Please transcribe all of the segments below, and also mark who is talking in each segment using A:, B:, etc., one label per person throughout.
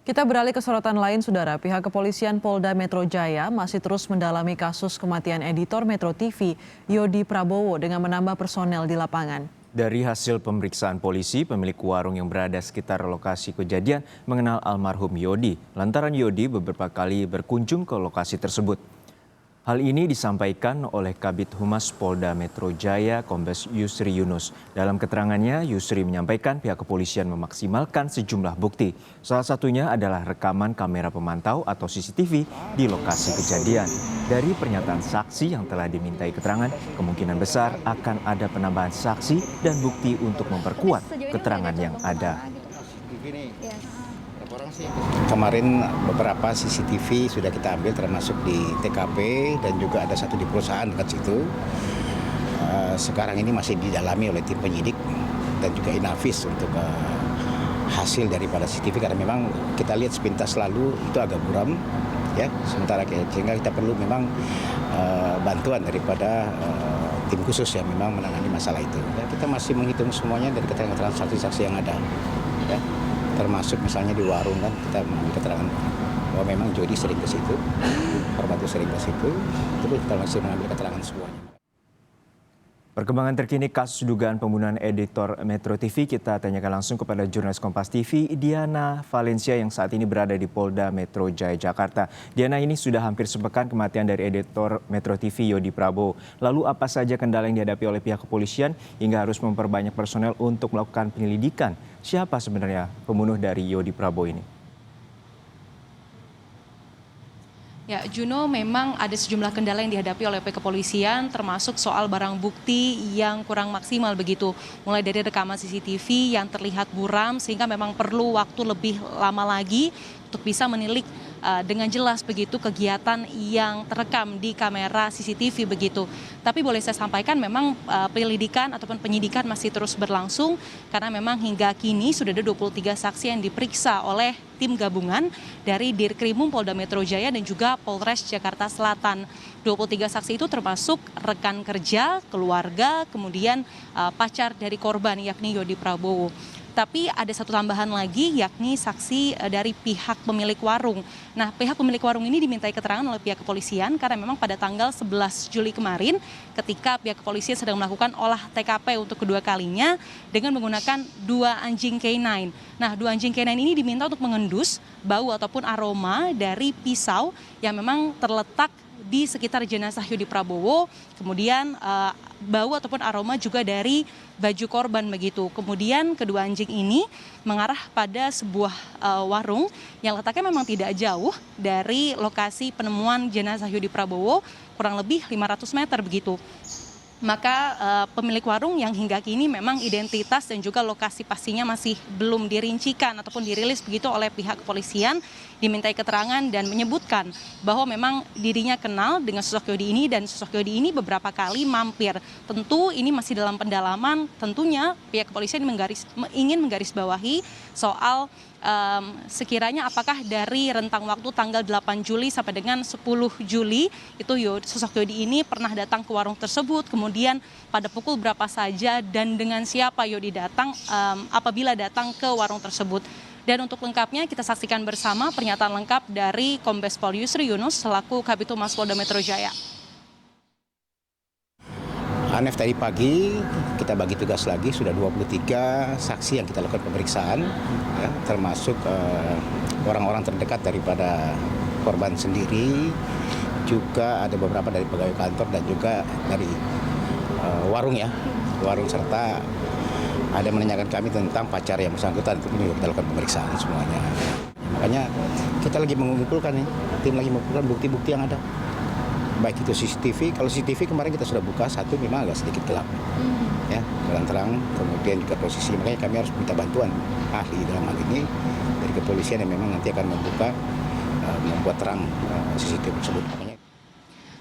A: Kita beralih ke sorotan lain, Saudara. Pihak kepolisian Polda Metro Jaya masih terus mendalami kasus kematian editor Metro TV, Yodi Prabowo, dengan menambah personel di lapangan.
B: Dari hasil pemeriksaan polisi, pemilik warung yang berada sekitar lokasi kejadian mengenal almarhum Yodi. Lantaran Yodi beberapa kali berkunjung ke lokasi tersebut. Hal ini disampaikan oleh Kabid Humas Polda Metro Jaya, Kombes Yusri Yunus. Dalam keterangannya, Yusri menyampaikan pihak kepolisian memaksimalkan sejumlah bukti. Salah satunya adalah rekaman kamera pemantau atau CCTV di lokasi kejadian. Dari pernyataan saksi yang telah dimintai keterangan, kemungkinan besar akan ada penambahan saksi dan bukti untuk memperkuat keterangan yang ada.
C: Kemarin beberapa CCTV sudah kita ambil termasuk di TKP dan juga ada satu di perusahaan dekat situ. Sekarang ini masih didalami oleh tim penyidik dan juga Inavis untuk hasil daripada CCTV karena memang kita lihat sepintas lalu itu agak buram ya, sementara sehingga kita perlu memang bantuan daripada tim khusus yang memang menangani masalah itu. Ya, kita masih menghitung semuanya dari keterangan saksi-saksi yang ada. Ya. Termasuk misalnya di warung kan kita mengambil keterangan bahwa memang Jody sering ke situ, korban itu sering ke situ, terus kita masih mengambil keterangan semuanya.
B: Perkembangan terkini kasus dugaan pembunuhan editor Metro TV kita tanyakan langsung kepada jurnalis Kompas TV Diana Valencia yang saat ini berada di Polda Metro Jaya, Jakarta. Diana, ini sudah hampir sepekan kematian dari editor Metro TV Yodi Prabowo. Lalu apa saja kendala yang dihadapi oleh pihak kepolisian hingga harus memperbanyak personel untuk melakukan penyelidikan? Siapa sebenarnya pembunuh dari Yodi Prabowo ini?
D: Ya, Juno, memang ada sejumlah kendala yang dihadapi oleh pihak kepolisian, termasuk soal barang bukti yang kurang maksimal begitu. Mulai dari rekaman CCTV yang terlihat buram sehingga memang perlu waktu lebih lama lagi untuk bisa menilik dengan jelas begitu kegiatan yang terekam di kamera CCTV begitu. Tapi boleh saya sampaikan memang penyelidikan ataupun penyidikan masih terus berlangsung karena memang hingga kini sudah ada 23 saksi yang diperiksa oleh tim gabungan dari Dirkrimum Polda Metro Jaya dan juga Polres Jakarta Selatan. 23 saksi itu termasuk rekan kerja, keluarga, kemudian pacar dari korban yakni Yodi Prabowo. Tapi ada satu tambahan lagi yakni saksi dari pihak pemilik warung. Nah, pihak pemilik warung ini dimintai keterangan oleh pihak kepolisian karena memang pada tanggal 11 Juli kemarin ketika pihak kepolisian sedang melakukan olah TKP untuk kedua kalinya dengan menggunakan 2 anjing K9. Nah, 2 anjing K9 ini diminta untuk mengendus bau ataupun aroma dari pisau yang memang terletak di sekitar jenazah Yodi Prabowo, kemudian bau ataupun aroma juga dari baju korban begitu. Kemudian kedua anjing ini mengarah pada sebuah warung yang letaknya memang tidak jauh dari lokasi penemuan jenazah Yodi Prabowo, kurang lebih 500 meter begitu. Maka pemilik warung yang hingga kini memang identitas dan juga lokasi pastinya masih belum dirincikan ataupun dirilis begitu oleh pihak kepolisian, dimintai keterangan dan menyebutkan bahwa memang dirinya kenal dengan sosok Yodi ini dan sosok Yodi ini beberapa kali mampir. Tentu ini masih dalam pendalaman, tentunya pihak kepolisian ingin menggarisbawahi soal sekiranya apakah dari rentang waktu tanggal 8 Juli sampai dengan 10 Juli itu sosok Yodi ini pernah datang ke warung tersebut, kemudian pada pukul berapa saja dan dengan siapa Yodi datang apabila datang ke warung tersebut. Dan untuk lengkapnya kita saksikan bersama pernyataan lengkap dari Kombes Pol Yusri Yunus selaku Kabid Humas Polda Metro Jaya.
C: Anef, tadi pagi kita bagi tugas lagi, sudah 23 saksi yang kita lakukan pemeriksaan, ya, termasuk orang-orang terdekat daripada korban sendiri, juga ada beberapa dari pegawai kantor dan juga dari warung ya, warung, serta ada menanyakan kami tentang pacar yang bersangkutan, itu juga kita lakukan pemeriksaan semuanya. Makanya kita lagi mengumpulkan nih, tim lagi mengumpulkan bukti-bukti yang ada. Baik itu CCTV, kalau CCTV kemarin kita sudah buka satu, memang agak sedikit gelap, ya, terang, kemudian juga posisi, makanya kami harus minta bantuan ahli dalam hal ini dari kepolisian yang memang nanti akan membuat terang CCTV tersebut.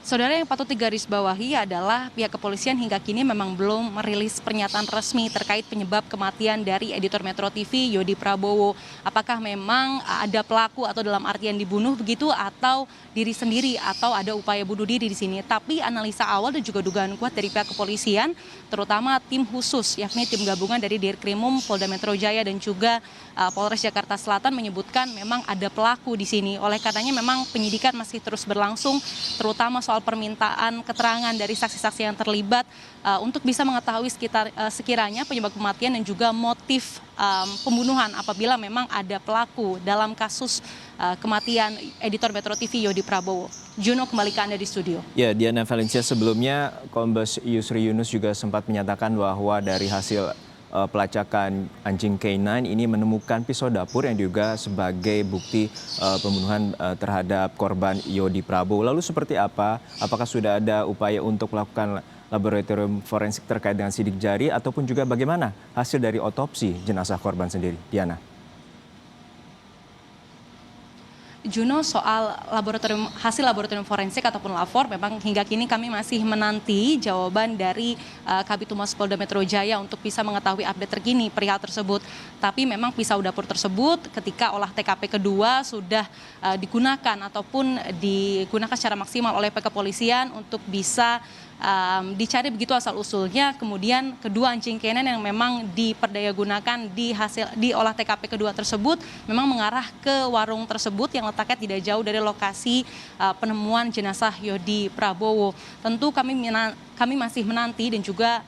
D: Saudara, yang patut digarisbawahi adalah pihak kepolisian hingga kini memang belum merilis pernyataan resmi terkait penyebab kematian dari editor Metro TV Yodi Prabowo. Apakah memang ada pelaku atau dalam artian dibunuh begitu, atau diri sendiri, atau ada upaya bunuh diri di sini. Tapi analisa awal dan juga dugaan kuat dari pihak kepolisian, terutama tim khusus yakni tim gabungan dari Dirkrimum Polda Metro Jaya dan juga Polres Jakarta Selatan menyebutkan memang ada pelaku di sini. Oleh karenanya memang penyidikan masih terus berlangsung, terutama soal permintaan keterangan dari saksi-saksi yang terlibat untuk bisa mengetahui sekiranya penyebab kematian dan juga motif pembunuhan apabila memang ada pelaku dalam kasus kematian editor Metro TV Yodi Prabowo. Juno, kembali ke Anda di studio.
B: Ya, Diana Valencia, sebelumnya Kombes Yusri Yunus juga sempat menyatakan bahwa dari hasil pelacakan anjing K9 ini menemukan pisau dapur yang juga sebagai bukti pembunuhan terhadap korban Yodi Prabowo. Lalu seperti apa? Apakah sudah ada upaya untuk melakukan laboratorium forensik terkait dengan sidik jari ataupun juga bagaimana hasil dari otopsi jenazah korban sendiri? Diana.
D: Juno, soal hasil laboratorium forensik ataupun lapor, memang hingga kini kami masih menanti jawaban dari Kabid Humas Polda Metro Jaya untuk bisa mengetahui update terkini perihal tersebut. Tapi memang pisau dapur tersebut ketika olah TKP kedua sudah digunakan ataupun digunakan secara maksimal oleh pihak kepolisian untuk bisa dicari begitu asal usulnya. Kemudian kedua anjing K9 yang memang diperdayagunakan di olah TKP kedua tersebut memang mengarah ke warung tersebut yang letaknya tidak jauh dari lokasi penemuan jenazah Yodi Prabowo. Tentu kami masih menanti dan juga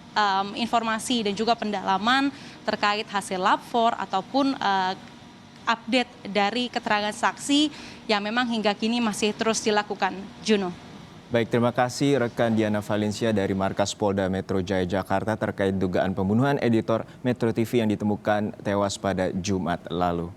D: informasi dan juga pendalaman terkait hasil lapor ataupun update dari keterangan saksi yang memang hingga kini masih terus dilakukan. Juno.
B: Baik, terima kasih rekan Diana Valencia dari Markas Polda Metro Jaya Jakarta terkait dugaan pembunuhan editor Metro TV yang ditemukan tewas pada Jumat lalu.